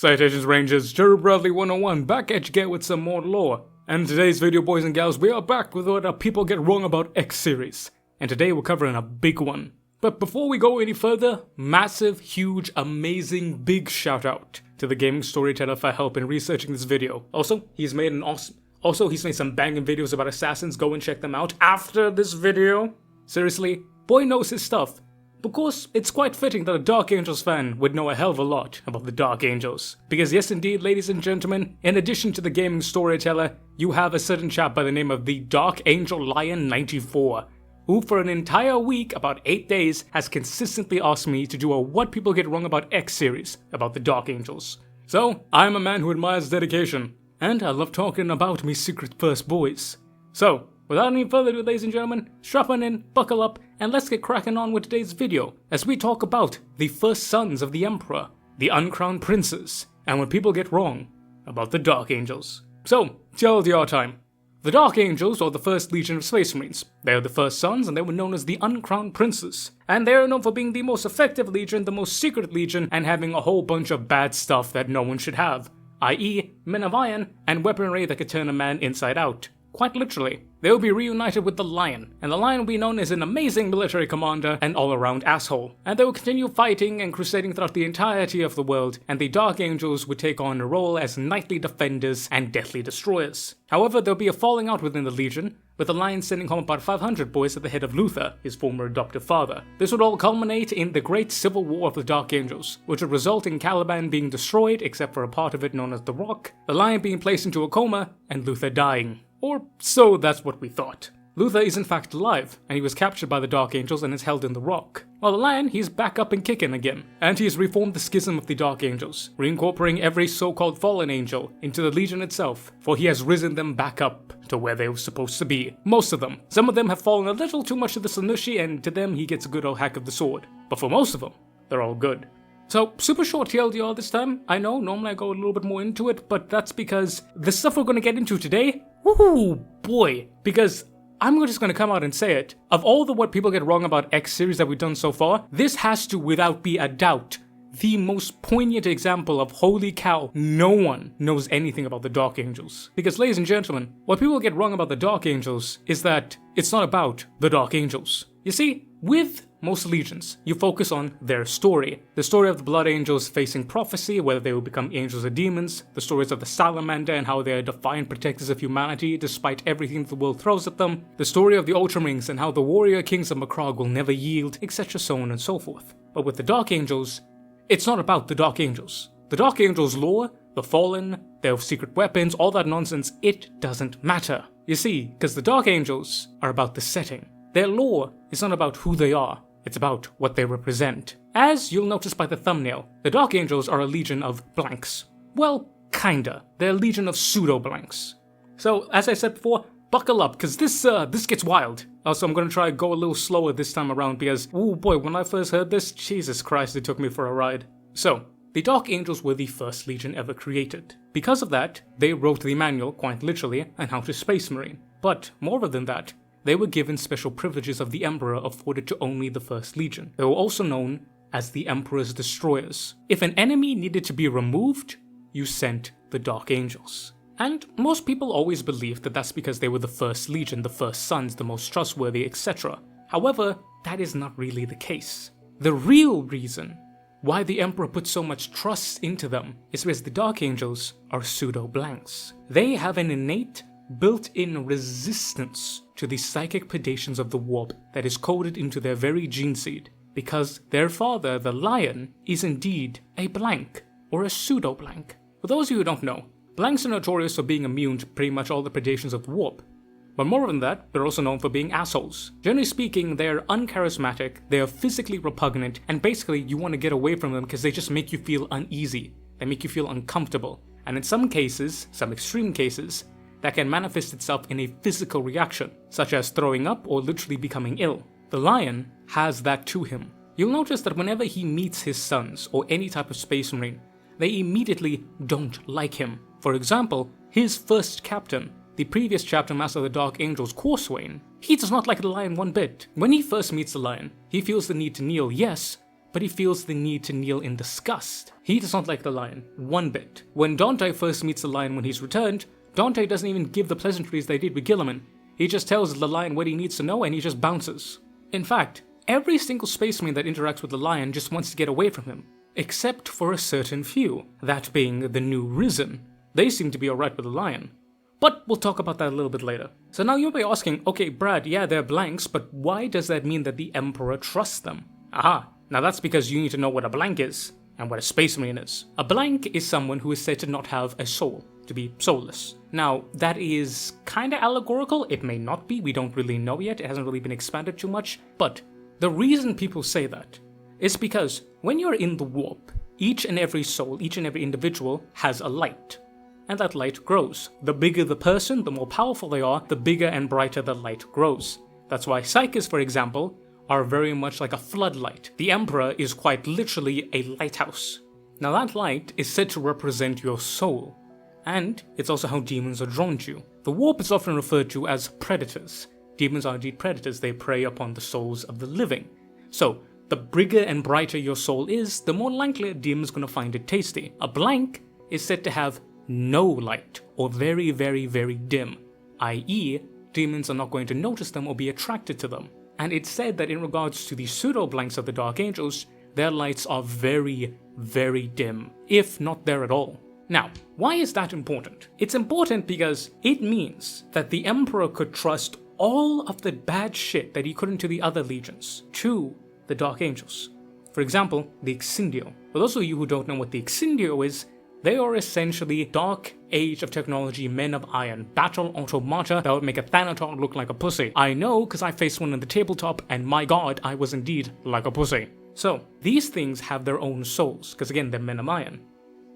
Citations Rangers, Jerry Bradley 101, back at you again with some more lore. And in today's video, boys and gals, we are back with what people get wrong about X series. And today we're covering a big one. But before we go any further, massive, huge, amazing, big shout out to the gaming storyteller for help in researching this video. Also, he's made some banging videos about assassins. Go and check them out after this video. Seriously, boy knows his stuff. Because it's quite fitting that a Dark Angels fan would know a hell of a lot about the Dark Angels. Because yes indeed, ladies and gentlemen, in addition to the gaming storyteller, you have a certain chap by the name of the Dark Angel Lion 94, who for an entire week, about 8 days, has consistently asked me to do a What People Get Wrong About X series about the Dark Angels. So, I'm a man who admires dedication, and I love talking about me secret first boys. So, without any further ado, ladies and gentlemen, strap on in, buckle up, and let's get cracking on with today's video as we talk about the first sons of the Emperor, the uncrowned princes, and what people get wrong about the Dark Angels. So, TLDR time. The Dark Angels, or the First Legion of Space Marines, they are the first sons and they were known as the uncrowned princes. And they are known for being the most effective legion, the most secret legion, and having a whole bunch of bad stuff that no one should have, i.e. men of iron and weaponry that could turn a man inside out. Quite literally. They will be reunited with the Lion, and the Lion will be known as an amazing military commander and all-around asshole. And they will continue fighting and crusading throughout the entirety of the world, and the Dark Angels would take on a role as knightly defenders and deathly destroyers. However, there will be a falling out within the Legion, with the Lion sending home about 500 boys at the head of Luther, his former adoptive father. This would all culminate in the Great Civil War of the Dark Angels, which would result in Caliban being destroyed, except for a part of it known as the Rock, the Lion being placed into a coma, and Luther dying. Or so that's what we thought. Luther is in fact alive, and he was captured by the Dark Angels and is held in the Rock. While the Lion, he's back up and kicking again, and he has reformed the schism of the Dark Angels, reincorporating every so-called fallen angel into the Legion itself, for he has risen them back up to where they were supposed to be. Most of them. Some of them have fallen a little too much to the Sanushi, and to them he gets a good old hack of the sword. But for most of them, they're all good. So, super short TLDR this time. I know, normally I go a little bit more into it, but that's because the stuff we're going to get into today, woohoo, boy, because I'm just going to come out and say it. Of all the What People Get Wrong About X series that we've done so far, this has to, without be a doubt, the most poignant example of holy cow, no one knows anything about the Dark Angels. Because ladies and gentlemen, what people get wrong about the Dark Angels is that it's not about the Dark Angels. You see, with most legions, you focus on their story. The story of the Blood Angels facing prophecy, whether they will become angels or demons. The stories of the Salamander and how they are defiant protectors of humanity despite everything the world throws at them. The story of the Ultramarines and how the warrior kings of Macragge will never yield, etc. so on and so forth. But with the Dark Angels, it's not about the Dark Angels. The Dark Angels' lore, the Fallen, their secret weapons, all that nonsense, it doesn't matter. You see, because the Dark Angels are about the setting. Their lore is not about who they are, it's about what they represent. As you'll notice by the thumbnail, the Dark Angels are a legion of blanks. Well, kinda. They're a legion of pseudo-blanks. So, as I said before, buckle up, because this gets wild. Also, I'm gonna try to go a little slower this time around because, oh boy, when I first heard this, Jesus Christ, it took me for a ride. So, the Dark Angels were the first legion ever created. Because of that, they wrote the manual, quite literally, on how to Space Marine. But, more than that, they were given special privileges of the Emperor afforded to only the First Legion. They were also known as the Emperor's Destroyers. If an enemy needed to be removed, you sent the Dark Angels. And most people always believed that that's because they were the First Legion, the first sons, the most trustworthy, etc. However, that is not really the case. The real reason why the Emperor put so much trust into them is because the Dark Angels are pseudo-blanks. They have an innate, built-in resistance to the psychic predations of the warp that is coded into their very gene seed, because their father, the Lion, is indeed a blank, or a pseudo-blank. For those of you who don't know, blanks are notorious for being immune to pretty much all the predations of the warp. But more than that, they're also known for being assholes. Generally speaking, they're uncharismatic, they are physically repugnant, and basically you want to get away from them because they just make you feel uneasy, they make you feel uncomfortable, and in some cases, some extreme cases, that can manifest itself in a physical reaction, such as throwing up or literally becoming ill. The Lion has that to him. You'll notice that whenever he meets his sons or any type of Space Marine, they immediately don't like him. For example, his first captain, the previous chapter master of the Dark Angels, Corswain, he does not like the Lion one bit. When he first meets the Lion, he feels the need to kneel, yes, but he feels the need to kneel in disgust. He does not like the lion, one bit. When Dante first meets the lion when he's returned, Dante doesn't even give the pleasantries they did with Gilliman. He just tells the lion what he needs to know and he just bounces. In fact, every single Space Marine that interacts with the lion just wants to get away from him, except for a certain few, that being the New Risen. They seem to be alright with the lion. But we'll talk about that a little bit later. So now you'll be asking, okay Brad, yeah they're blanks, but why does that mean that the Emperor trusts them? Aha, now that's because you need to know what a blank is, and what a Space Marine is. A blank is someone who is said to not have a soul, to be soulless. Now, that is kinda allegorical, it may not be, we don't really know yet, it hasn't really been expanded too much, but the reason people say that is because when you're in the warp, each and every soul, each and every individual has a light. And that light grows. The bigger the person, the more powerful they are, the bigger and brighter the light grows. That's why Psychics, for example, are very much like a floodlight. The Emperor is quite literally a lighthouse. Now that light is said to represent your soul, and it's also how demons are drawn to you. The warp is often referred to as predators. Demons are indeed predators, they prey upon the souls of the living. So, the bigger and brighter your soul is, the more likely a demon's gonna find it tasty. A blank is said to have no light, or very, very, very dim, i.e., demons are not going to notice them or be attracted to them. And it's said that in regards to the pseudo-blanks of the Dark Angels, their lights are very, very dim, if not there at all. Now, why is that important? It's important because it means that the Emperor could trust all of the bad shit that he couldn't to the other legions, to the Dark Angels. For example, the Exindio. For those of you who don't know what the Exindio is, they are essentially Dark Age of Technology men of iron, battle automata that would make a Thanatar look like a pussy. I know, because I faced one in the tabletop, and my god, I was indeed like a pussy. So, these things have their own souls, because again, they're men of iron.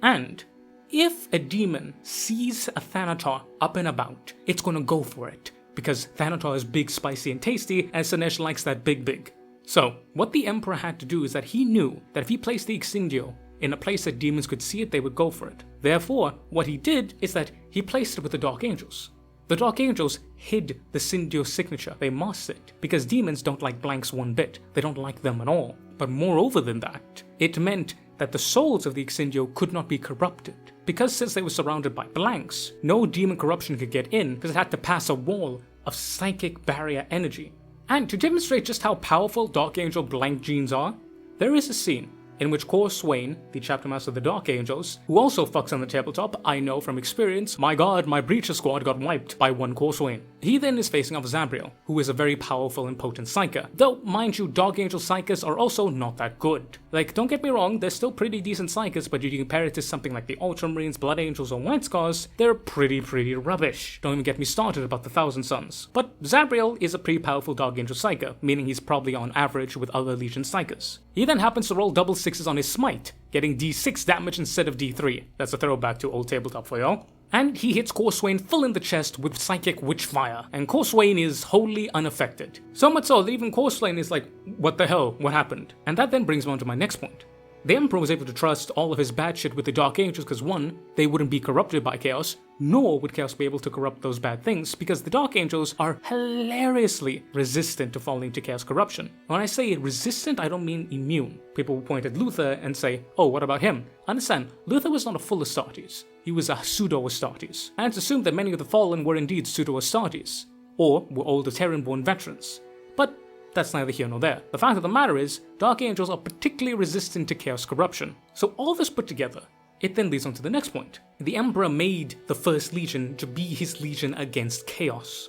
And if a demon sees a Thanatar up and about, it's gonna go for it, because Thanatar is big, spicy, and tasty, and Sinesh likes that big. So, what the Emperor had to do is that he knew that if he placed the Exindio in a place that demons could see it, they would go for it. Therefore, what he did is that he placed it with the Dark Angels. The Dark Angels hid the Cindio signature, they masked it, because demons don't like blanks one bit, they don't like them at all. But moreover than that, it meant that the souls of the Exindio could not be corrupted. Because since they were surrounded by blanks, no demon corruption could get in because it had to pass a wall of psychic barrier energy. And to demonstrate just how powerful Dark Angel blank genes are, there is a scene in which Cor Swain, the chapter master of the Dark Angels, who also fucks on the tabletop, I know from experience, my god, my Breacher squad got wiped by one Cor Swain. He then is facing off Zabriel, who is a very powerful and potent Psyker. Though, mind you, Dark Angel Psykers are also not that good. Like, don't get me wrong, they're still pretty decent Psykers, but you compare it to something like the Ultramarines, Blood Angels, or White Scars, they're pretty rubbish. Don't even get me started about the Thousand Suns. But Zabriel is a pretty powerful Dark Angel Psyker, meaning he's probably on average with other Legion Psykers. He then happens to roll double sixes on his smite, getting d6 damage instead of d3. That's a throwback to old tabletop for y'all. And he hits Cor Swain full in the chest with Psychic Witchfire, and Cor Swain is wholly unaffected. So much so that even Cor Swain is like, what the hell, what happened? And that then brings me on to my next point. The Emperor was able to trust all of his bad shit with the Dark Angels because one, they wouldn't be corrupted by Chaos, nor would Chaos be able to corrupt those bad things because the Dark Angels are hilariously resistant to falling to Chaos corruption. When I say resistant, I don't mean immune. People will point at Luther and say, oh, what about him? Understand, Luther was not a full Astartes. He was a pseudo-Astartes. And it's assumed that many of the Fallen were indeed pseudo-Astartes, or were older Terran-born veterans. But that's neither here nor there. The fact of the matter is, Dark Angels are particularly resistant to Chaos corruption. So all this put together, it then leads on to the next point. The Emperor made the First Legion to be his legion against Chaos.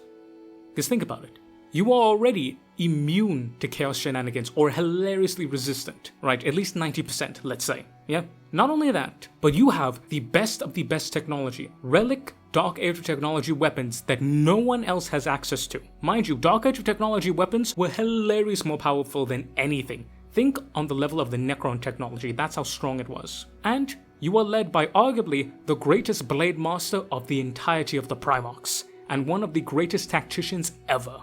Because think about it. You are already immune to Chaos shenanigans or hilariously resistant, right? At least 90%, let's say. Yeah? Not only that, but you have the best of the best technology. Relic Dark Age of Technology weapons that no one else has access to. Mind you, Dark Age of Technology weapons were hilariously more powerful than anything. Think on the level of the Necron technology, that's how strong it was. And you are led by arguably the greatest blade master of the entirety of the Primarchs, and one of the greatest tacticians ever.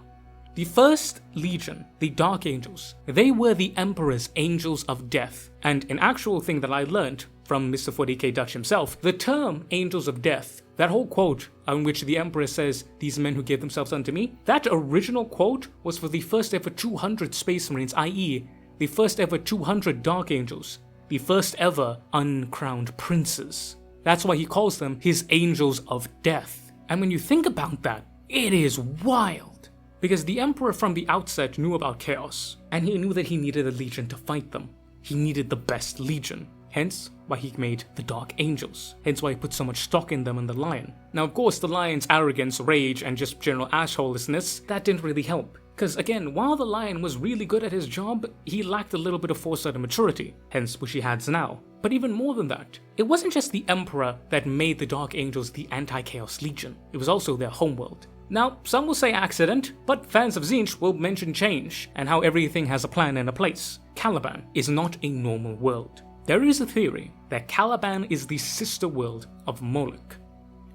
The First Legion, the Dark Angels, they were the Emperor's Angels of Death, and an actual thing that I learned from Mr. 40k Dutch himself, the term Angels of Death, that whole quote in which the Emperor says, these men who gave themselves unto me, that original quote was for the first ever 200 Space Marines, i.e., the first ever 200 Dark Angels, the first ever uncrowned princes. That's why he calls them his angels of death. And when you think about that, it is wild. Because the Emperor from the outset knew about chaos, and he knew that he needed a legion to fight them. He needed the best legion. Hence why he made the Dark Angels. Hence why he put so much stock in them in the Lion. Now of course the Lion's arrogance, rage, and just general assholelessness, that didn't really help. Because again, while the Lion was really good at his job, he lacked a little bit of foresight and maturity, hence which he has now. But even more than that, it wasn't just the Emperor that made the Dark Angels the Anti-Chaos Legion, it was also their homeworld. Now, some will say accident, but fans of Tzeentch will mention change, and how everything has a plan and a place. Caliban is not a normal world. There is a theory that Caliban is the sister world of Moloch.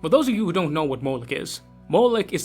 For those of you who don't know what Moloch is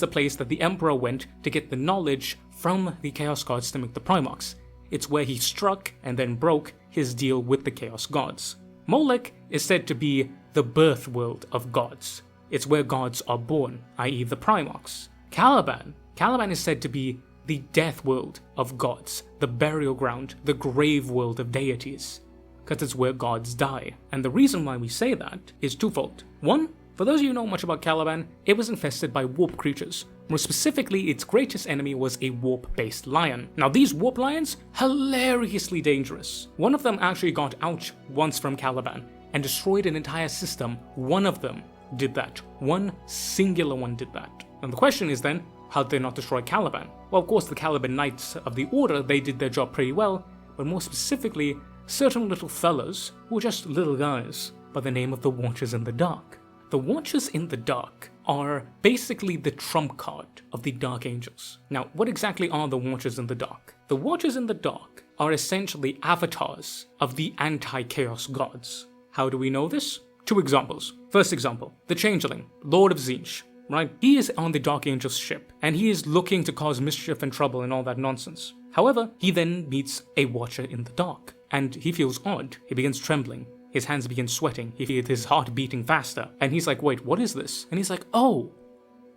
the place that the Emperor went to get the knowledge from the Chaos Gods to make the Primarchs. It's where he struck and then broke his deal with the Chaos Gods. Moloch is said to be the birth world of gods. It's where gods are born, i.e. the Primarchs. Caliban is said to be the death world of gods, the burial ground, the grave world of deities. Because it's where gods die. And the reason why we say that is twofold. One, for those of you who know much about Caliban, it was infested by warp creatures. More specifically, its greatest enemy was a warp-based lion. Now these warp lions, hilariously dangerous. One of them actually got out once from Caliban and destroyed an entire system. One of them did that. One singular one did that. And the question is then, how did they not destroy Caliban? Well, of course, the Caliban Knights of the Order, they did their job pretty well, but more specifically, certain little fellas who were just little guys by the name of the Watchers in the Dark. The Watchers in the Dark are basically the trump card of the Dark Angels. Now, what exactly are the Watchers in the Dark? The Watchers in the Dark are essentially avatars of the anti-chaos gods. How do we know this? Two examples. First example, the Changeling, Lord of Tzeentch, right? He is on the Dark Angel's ship, and he is looking to cause mischief and trouble and all that nonsense. However, he then meets a Watcher in the Dark, and he feels odd. He begins trembling. His hands begin sweating. He feels his heart beating faster. And he's like, wait, what is this? And he's like, oh,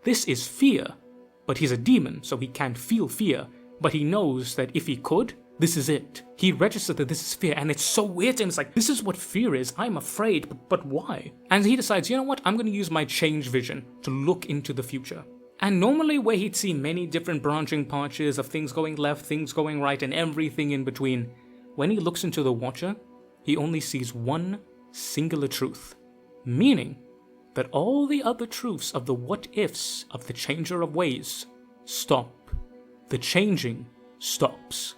this is fear. But he's a demon, so he can't feel fear. But he knows that if he could, this is it. He registered that this is fear, and it's so weird to him. It's like, this is what fear is. I'm afraid, but why? And he decides, you know what? I'm going to use my change vision to look into the future. And normally where he'd see many different branching patches of things going left, things going right, and everything in between, when he looks into the Watcher, he only sees one singular truth, meaning that all the other truths of the what-ifs of the changer of ways stop. The changing stops,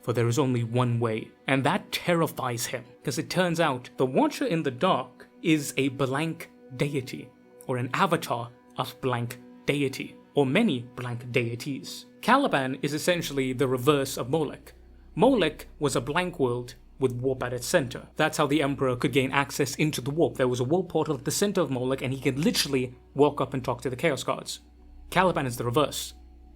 for there is only one way, and that terrifies him, because it turns out the Watcher in the Dark is a blank deity, or an avatar of blank deity, or many blank deities. Caliban is essentially the reverse of Moloch. Moloch was a blank world with warp at its center. That's how the Emperor could gain access into the warp. There was a warp portal at the center of Moloch, and he could literally walk up and talk to the Chaos Gods. Caliban is the reverse.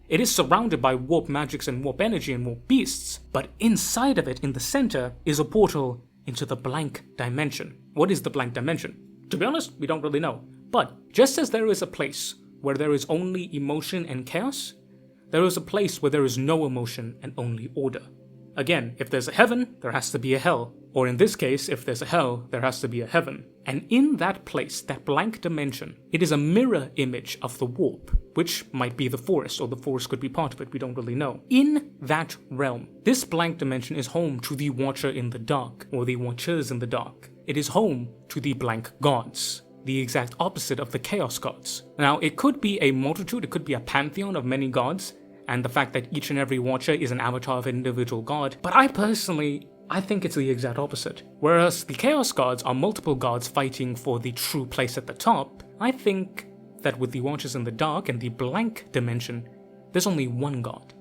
It is surrounded by warp magics and warp energy and warp beasts, but inside of it, in the center, is a portal into the blank dimension. What is the blank dimension? To be honest, we don't really know. But just as there is a place where there is only emotion and chaos, there is a place where there is no emotion and only order. Again, if there's a heaven, there has to be a hell. Or in this case, if there's a hell, there has to be a heaven. And in that place, that blank dimension, it is a mirror image of the warp, which might be the forest, or the forest could be part of it, we don't really know. In that realm, this blank dimension is home to the Watcher in the Dark, or the Watchers in the Dark. It is home to the blank gods, the exact opposite of the Chaos Gods. Now, it could be a multitude, it could be a pantheon of many gods, and the fact that each and every Watcher is an avatar of an individual god, but I think it's the exact opposite. Whereas the Chaos Gods are multiple gods fighting for the true place at the top, I think that with the Watchers in the Dark and the blank dimension, there's only one god,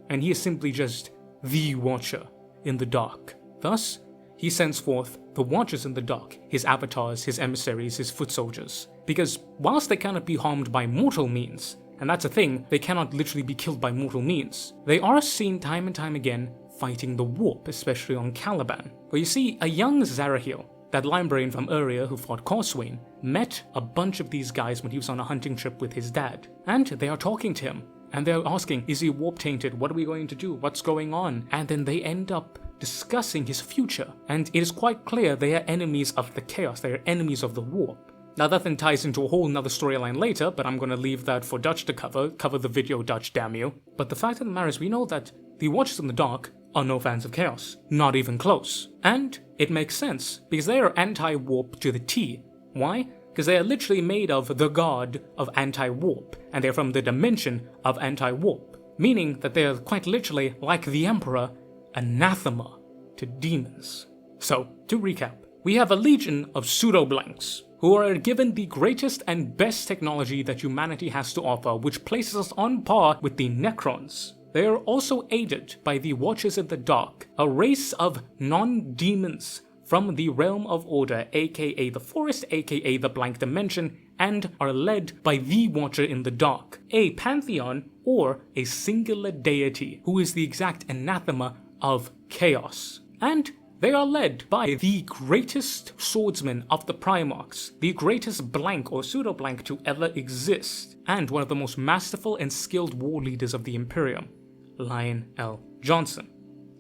and he is simply just the Watcher in the Dark. Thus, he sends forth the Watchers in the Dark, his avatars, his emissaries, his foot soldiers, because whilst they cannot be harmed by mortal means, and that's a thing, they cannot literally be killed by mortal means, they are seen time and time again fighting the warp, especially on Caliban. Where you see, a young Zarahil, that librarian from Uria who fought Corswain, met a bunch of these guys when he was on a hunting trip with his dad, and they are talking to him, and they're asking, is he warp tainted? What are we going to do? What's going on? And then they end up discussing his future, and it is quite clear they are enemies of the chaos, they are enemies of the warp. Now that then ties into a whole nother storyline later, but I'm gonna leave that for Dutch to cover the video, Dutch, damn you. But the fact of the matter is, we know that the Watchers in the Dark are no fans of chaos, not even close. And it makes sense, because they are anti-warp to the T. Why? Because they are literally made of the god of anti-warp, and they're from the dimension of anti-warp, meaning that they are quite literally, like the Emperor, anathema to demons. So, to recap, we have a legion of pseudo-blanks, who are given the greatest and best technology that humanity has to offer, which places us on par with the Necrons. They are also aided by the Watchers in the Dark, a race of non-demons from the Realm of Order, aka the Forest, aka the Blank Dimension, and are led by the Watcher in the Dark, a pantheon or a singular deity who is the exact anathema of chaos. And they are led by the greatest swordsman of the Primarchs, the greatest blank or pseudo-blank to ever exist, and one of the most masterful and skilled war leaders of the Imperium, Lion L. Johnson.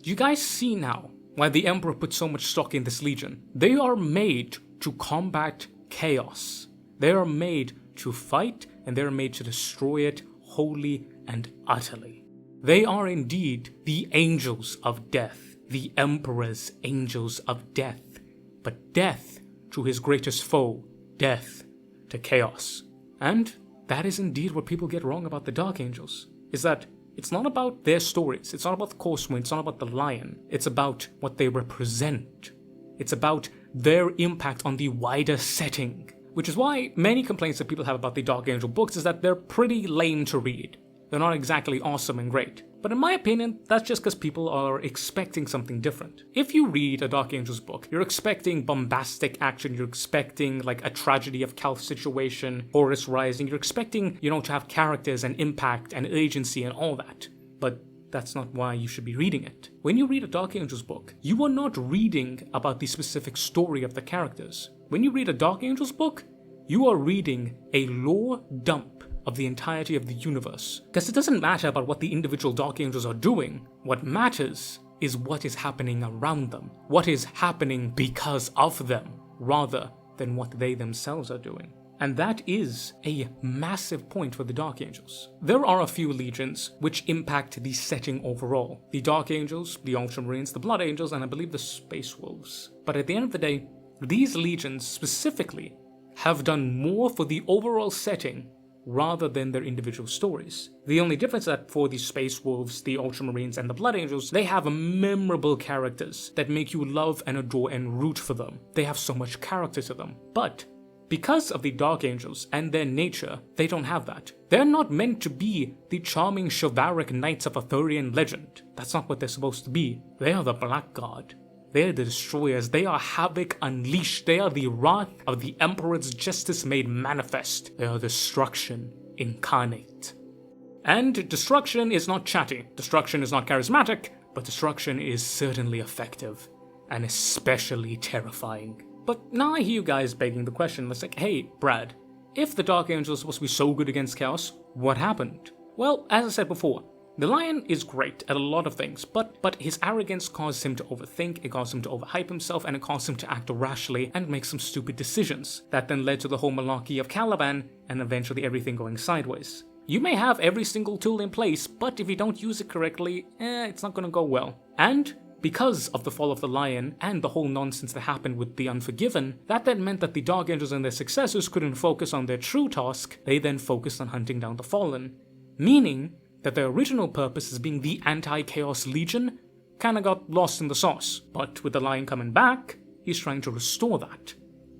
Do you guys see now why the Emperor put so much stock in this legion? They are made to combat chaos. They are made to fight, and they are made to destroy it wholly and utterly. They are indeed the angels of death, the Emperor's angels of death, but death to his greatest foe, death to chaos. And that is indeed what people get wrong about the Dark Angels, is that it's not about their stories, it's not about the Coursewind, it's not about the Lion, it's about what they represent. It's about their impact on the wider setting, which is why many complaints that people have about the Dark Angel books is that they're pretty lame to read. They're not exactly awesome and great. But in my opinion, that's just because people are expecting something different. If you read a Dark Angels book, you're expecting bombastic action, you're expecting like a tragedy of Calth situation, Horus Rising, you're expecting, to have characters and impact and agency and all that. But that's not why you should be reading it. When you read a Dark Angels book, you are not reading about the specific story of the characters. When you read a Dark Angels book, you are reading a lore dump of the entirety of the universe. Because it doesn't matter about what the individual Dark Angels are doing. What matters is what is happening around them. What is happening because of them, rather than what they themselves are doing. And that is a massive point for the Dark Angels. There are a few legions which impact the setting overall. The Dark Angels, the Ultramarines, the Blood Angels, and I believe the Space Wolves. But at the end of the day, these legions specifically have done more for the overall setting rather than their individual stories. The only difference is that for the Space Wolves, the Ultramarines, and the Blood Angels, they have memorable characters that make you love and adore and root for them. They have so much character to them. But because of the Dark Angels and their nature, they don't have that. They're not meant to be the charming chivalric knights of Arthurian legend. That's not what they're supposed to be. They are the Black God. They are the destroyers. They are havoc unleashed. They are the wrath of the Emperor's justice made manifest. They are destruction incarnate. And destruction is not chatty. Destruction is not charismatic, but destruction is certainly effective, and especially terrifying. But now I hear you guys begging the question, it's like, hey, Brad, if the Dark Angel is supposed to be so good against chaos, what happened? Well, as I said before, the Lion is great at a lot of things, but his arrogance caused him to overthink, it caused him to overhype himself, and it caused him to act rashly and make some stupid decisions. That then led to the whole malarkey of Caliban, and eventually everything going sideways. You may have every single tool in place, but if you don't use it correctly, it's not gonna go well. And because of the fall of the Lion and the whole nonsense that happened with the Unforgiven, that then meant that the Dark Angels and their successors couldn't focus on their true task, they then focused on hunting down the Fallen. Meaning that their original purpose as being the Anti-Chaos Legion kinda got lost in the sauce. But with the Lion coming back, he's trying to restore that.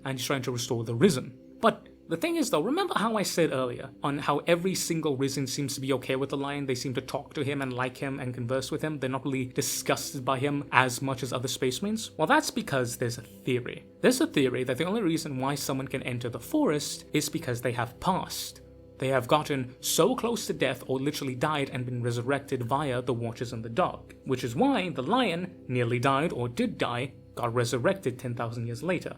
And he's trying to restore the Risen. But the thing is though, remember how I said earlier on how every single Risen seems to be okay with the Lion? They seem to talk to him and like him and converse with him. They're not really disgusted by him as much as other Space Marines. Well, that's because there's a theory. There's a theory that the only reason why someone can enter the forest is because they have passed. They have gotten so close to death or literally died and been resurrected via the Watchers in the Dark. Which is why the Lion nearly died or did die, got resurrected 10,000 years later.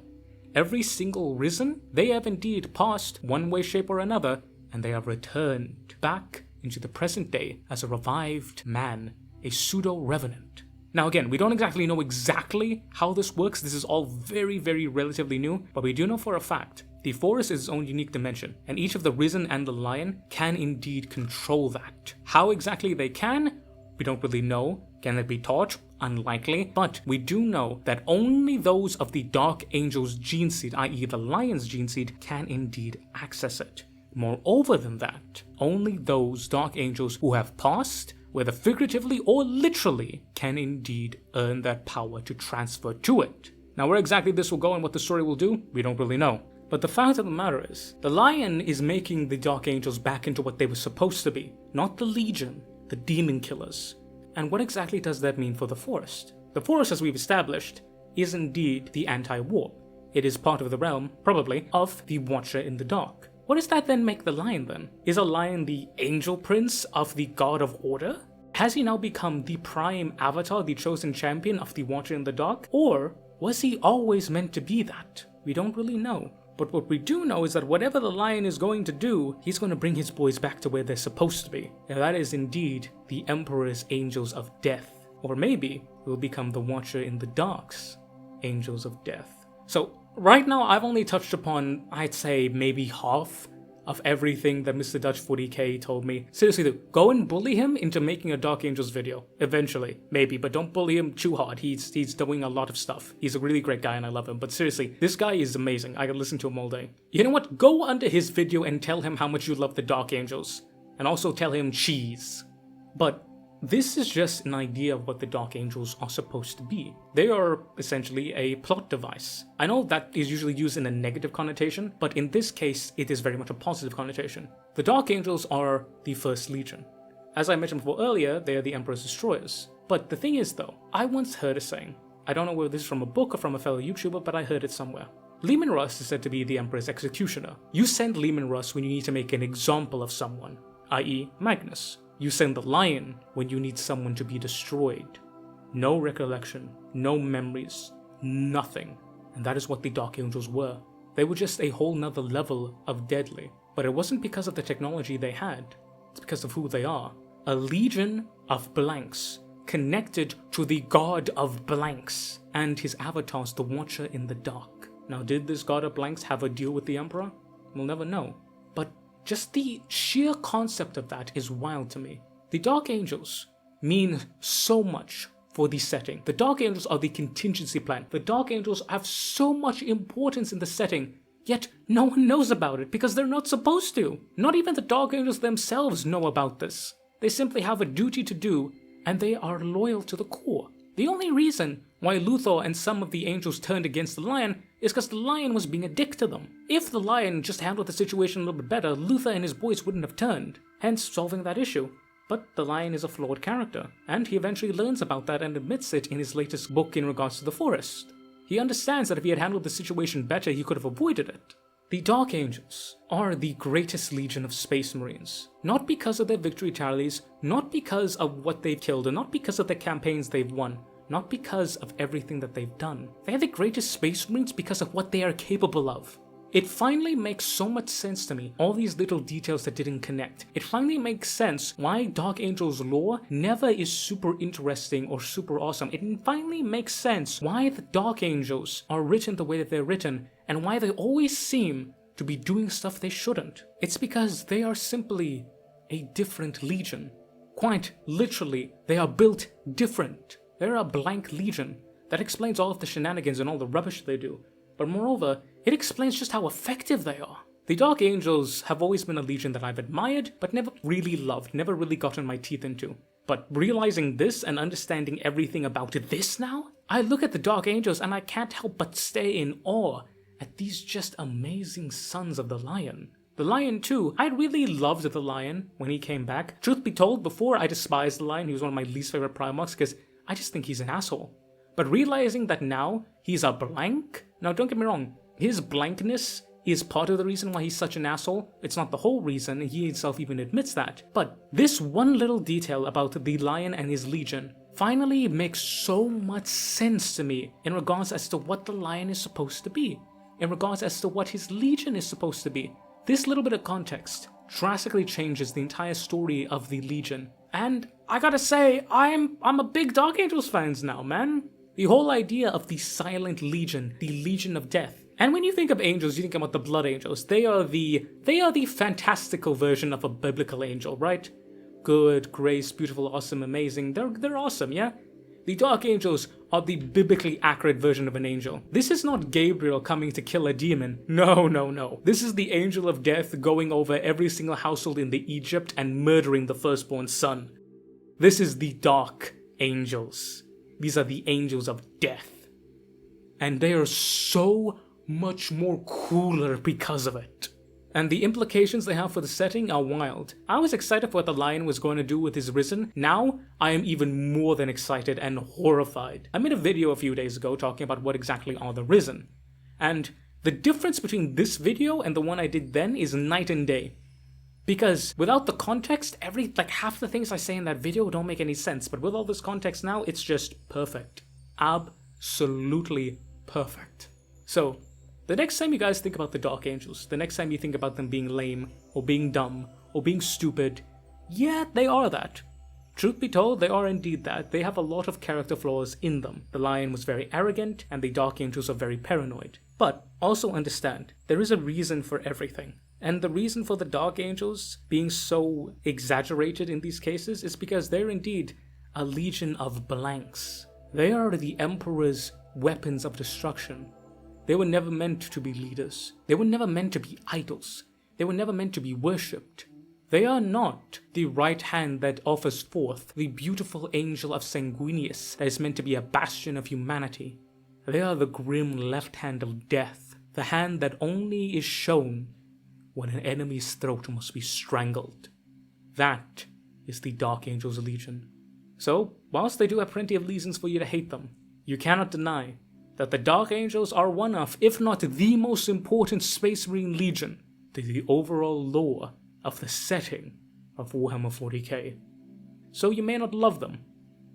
Every single Risen, they have indeed passed one way, shape or another, and they have returned back into the present day as a revived man, a pseudo-revenant. Now again, we don't exactly know how this works. This is all very, very relatively new, but we do know for a fact the forest is its own unique dimension, and each of the Risen and the Lion can indeed control that. How exactly they can, we don't really know. Can it be taught? Unlikely. But we do know that only those of the Dark Angel's gene seed, i.e. the Lion's gene seed, can indeed access it. Moreover than that, only those Dark Angels who have passed, whether figuratively or literally, can indeed earn that power to transfer to it. Now where exactly this will go and what the story will do, we don't really know. But the fact of the matter is, the Lion is making the Dark Angels back into what they were supposed to be, not the Legion, the Demon Killers. And what exactly does that mean for the Forest? The Forest, as we've established, is indeed the anti-war. It is part of the realm, probably, of the Watcher in the Dark. What does that then make the Lion then? Is a Lion the Angel Prince of the God of Order? Has he now become the prime avatar, the chosen champion of the Watcher in the Dark? Or was he always meant to be that? We don't really know. But what we do know is that whatever the Lion is going to do, he's going to bring his boys back to where they're supposed to be. And that is indeed the Emperor's Angels of Death. Or maybe he'll become the Watcher in the Dark's Angels of Death. So right now I've only touched upon, I'd say, maybe half of everything that Mr. Dutch 40k told me. Seriously though, go and bully him into making a Dark Angels video. Eventually. Maybe, but don't bully him too hard. He's doing a lot of stuff. He's a really great guy and I love him. But seriously, this guy is amazing. I could listen to him all day. You know what? Go under his video and tell him how much you love the Dark Angels. And also tell him cheese. But this is just an idea of what the Dark Angels are supposed to be. They are essentially a plot device. I know that is usually used in a negative connotation, but in this case, it is very much a positive connotation. The Dark Angels are the First Legion. As I mentioned before earlier, they are the Emperor's Destroyers. But the thing is though, I once heard a saying, I don't know whether this is from a book or from a fellow YouTuber, but I heard it somewhere. Leman Russ is said to be the Emperor's executioner. You send Leman Russ when you need to make an example of someone, i.e. Magnus. You send the Lion when you need someone to be destroyed. No recollection, no memories, nothing. And that is what the Dark Angels were. They were just a whole nother level of deadly. But it wasn't because of the technology they had, it's because of who they are. A legion of blanks, connected to the God of Blanks, and his avatars, the Watcher in the Dark. Now did this God of Blanks have a deal with the Emperor? We'll never know. But just the sheer concept of that is wild to me. The Dark Angels mean so much for the setting. The Dark Angels are the contingency plan. The Dark Angels have so much importance in the setting, yet no one knows about it because they're not supposed to. Not even the Dark Angels themselves know about this. They simply have a duty to do, and they are loyal to the core. The only reason why Luthor and some of the angels turned against the Lion is because the Lion was being a dick to them. If the Lion just handled the situation a little bit better, Luthor and his boys wouldn't have turned, hence solving that issue. But the Lion is a flawed character, and he eventually learns about that and admits it in his latest book in regards to the forest. He understands that if he had handled the situation better, he could have avoided it. The Dark Angels are the greatest legion of Space Marines, not because of their victory tallies, not because of what they've killed, or not because of the campaigns they've won, not because of everything that they've done. They are the greatest Space Marines because of what they are capable of. It finally makes so much sense to me, all these little details that didn't connect. It finally makes sense why Dark Angel's lore never is super interesting or super awesome. It finally makes sense why the Dark Angels are written the way that they're written, and why they always seem to be doing stuff they shouldn't. It's because they are simply a different legion. Quite literally, they are built different. They're a blank legion. That explains all of the shenanigans and all the rubbish they do. But moreover, it explains just how effective they are. The Dark Angels have always been a legion that I've admired, but never really loved, never really gotten my teeth into. But realizing this and understanding everything about this now, I look at the Dark Angels and I can't help but stay in awe at these just amazing sons of the Lion. The Lion too, I really loved the Lion when he came back. Truth be told, before I despised the Lion, he was one of my least favorite Primarchs because I just think he's an asshole. But realizing that now he's a blank, now don't get me wrong, his blankness is part of the reason why he's such an asshole. It's not the whole reason, and he himself even admits that. But this one little detail about the Lion and his legion finally makes so much sense to me in regards as to what the Lion is supposed to be, in regards as to what his legion is supposed to be. This little bit of context drastically changes the entire story of the Legion And I gotta say, I'm a big Dark Angels fans now, man. The whole idea of the Silent Legion, the Legion of Death. And when you think of angels, you think about the Blood Angels. They are the fantastical version of a biblical angel, right? Good, grace, beautiful, awesome, amazing. They're awesome, yeah? The Dark Angels are the biblically accurate version of an angel. This is not Gabriel coming to kill a demon. No, no, no. This is the angel of death going over every single household in the Egypt and murdering the firstborn son. This is the Dark Angels. These are the angels of death. And they are so much more cooler because of it. And the implications they have for the setting are wild. I was excited for what the Lion was going to do with his Risen. Now, I am even more than excited and horrified. I made a video a few days ago talking about what exactly are the Risen. And the difference between this video and the one I did then is night and day. Because without the context, half the things I say in that video don't make any sense. But with all this context now, it's just perfect. Absolutely perfect. So, the next time you guys think about the Dark Angels, the next time you think about them being lame, or being dumb, or being stupid, yeah, they are that. Truth be told, they are indeed that. They have a lot of character flaws in them. The Lion was very arrogant, and the Dark Angels are very paranoid. But also understand, there is a reason for everything. And the reason for the Dark Angels being so exaggerated in these cases is because they're indeed a legion of blanks. They are the Emperor's weapons of destruction. They were never meant to be leaders. They were never meant to be idols. They were never meant to be worshipped. They are not the right hand that offers forth the beautiful angel of Sanguinius that is meant to be a bastion of humanity. They are the grim left hand of death, the hand that only is shown when an enemy's throat must be strangled. That is the Dark Angels Legion. So, whilst they do have plenty of reasons for you to hate them, you cannot deny that the Dark Angels are one of, if not the most important Space Marine Legion to the overall lore of the setting of Warhammer 40k. So you may not love them,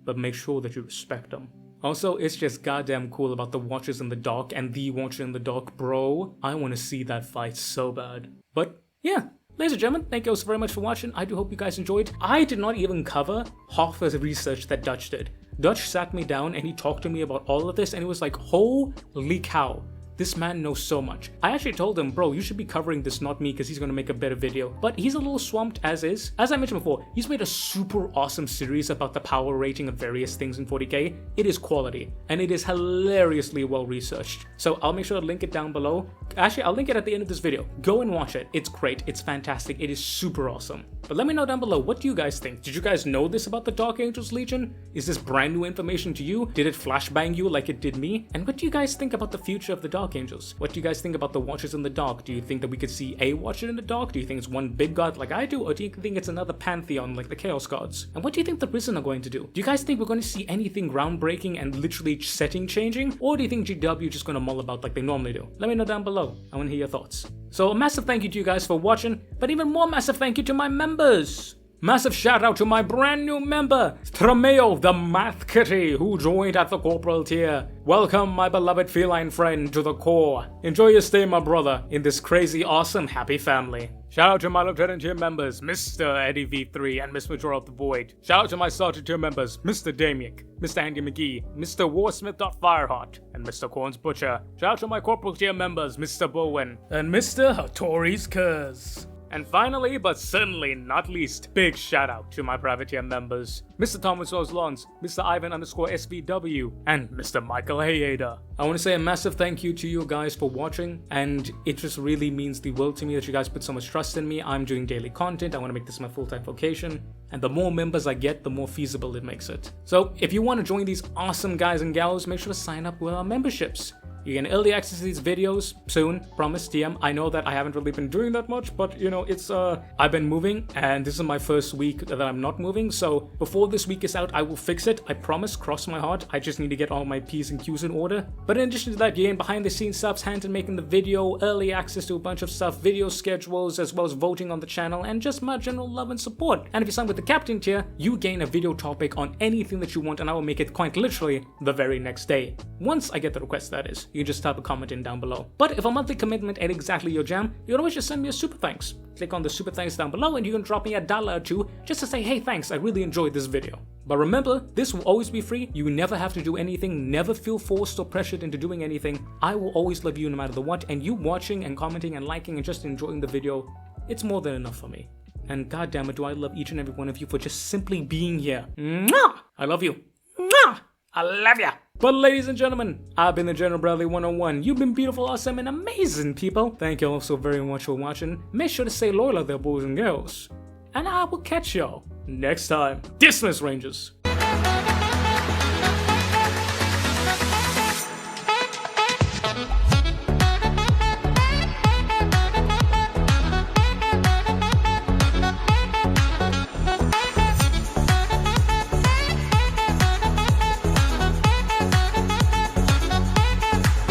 but make sure that you respect them. Also, it's just goddamn cool about the Watchers in the Dark and the Watcher in the Dark, bro. I want to see that fight so bad. But yeah, ladies and gentlemen, thank you all so very much for watching. I do hope you guys enjoyed. I did not even cover half of the research that Dutch did. Dutch sat me down and he talked to me about all of this and it was like, holy cow, this man knows so much. I actually told him, bro, you should be covering this, not me, because he's going to make a better video. But he's a little swamped as is. As I mentioned before, he's made a super awesome series about the power rating of various things in 40k. It is quality, and it is hilariously well researched. So I'll make sure to link it down below. Actually, I'll link it at the end of this video. Go and watch it. It's great. It's fantastic. It is super awesome. But let me know down below, what do you guys think? Did you guys know this about the Dark Angels Legion? Is this brand new information to you? Did it flashbang you like it did me? And what do you guys think about the future of the Dark Angels? What do you guys think about the Watchers in the Dark? Do you think that we could see a Watcher in the Dark? Do you think it's one big god like I do? Or do you think it's another pantheon like the Chaos Gods? And what do you think the Risen are going to do? Do you guys think we're going to see anything groundbreaking and literally setting changing? Or do you think GW is just going to mull about like they normally do? Let me know down below. I want to hear your thoughts. So a massive thank you to you guys for watching, but even more massive thank you to my members. Massive shout out to my brand new member, Tremeo the Math Kitty, who joined at the corporal tier. Welcome, my beloved feline friend, to the core. Enjoy your stay, my brother, in this crazy, awesome, happy family. Shout out to my lieutenant tier members, Mr. Eddie V3 and Miss Majora of the Void. Shout out to my sergeant tier members, Mr. Damiak, Mr. Andy McGee, Mr. Warsmith.Fireheart, and Mr. Corns Butcher. Shout out to my corporal tier members, Mr. Bowen, and Mr. Hattori's Curse. And finally, but certainly not least, big shout out to my privateer members, Mr. Thomas Oslons, Mr. Ivan_SVW, and Mr. Michael Hayeda. I want to say a massive thank you to you guys for watching, and it just really means the world to me that you guys put so much trust in me. I'm doing daily content, I want to make this my full-time vocation, and the more members I get, the more feasible it makes it. So if you want to join these awesome guys and gals, make sure to sign up with our memberships. You can early access to these videos soon, promise, DM. I know that I haven't really been doing that much, but you know, it's I've been moving and this is my first week that I'm not moving, so before this week is out, I will fix it. I promise, cross my heart. I just need to get all my P's and Q's in order. But in addition to that, you gain behind the scenes stuff, hand in making the video, early access to a bunch of stuff, video schedules, as well as voting on the channel, and just my general love and support. And if you sign with the Captain tier, you gain a video topic on anything that you want, and I will make it quite literally the very next day. Once I get the request, that is. you can just type a comment in down below. But if a monthly commitment ain't exactly your jam, you can always just send me a super thanks. Click on the super thanks down below and you can drop me a $1 or $2 just to say, hey thanks, I really enjoyed this video. But remember, this will always be free, you never have to do anything, never feel forced or pressured into doing anything. I will always love you no matter the what, and you watching and commenting and liking and just enjoying the video, it's more than enough for me. And goddammit, do I love each and every one of you for just simply being here. Mwah! I love you. Mwah! I love ya! But ladies and gentlemen, I've been the General Bradley 101. You've been beautiful, awesome, and amazing people. Thank you all so very much for watching. Make sure to stay loyal out there, boys and girls. And I will catch y'all next time. Dismiss, Rangers.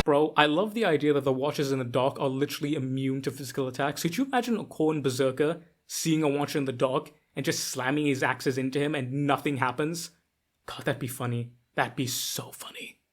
Bro, I love the idea that the Watchers in the dark are literally immune to physical attacks. Could you imagine a Khorne Berserker seeing a Watcher in the dark and just slamming his axes into him and nothing happens? God, that'd be funny. That'd be so funny.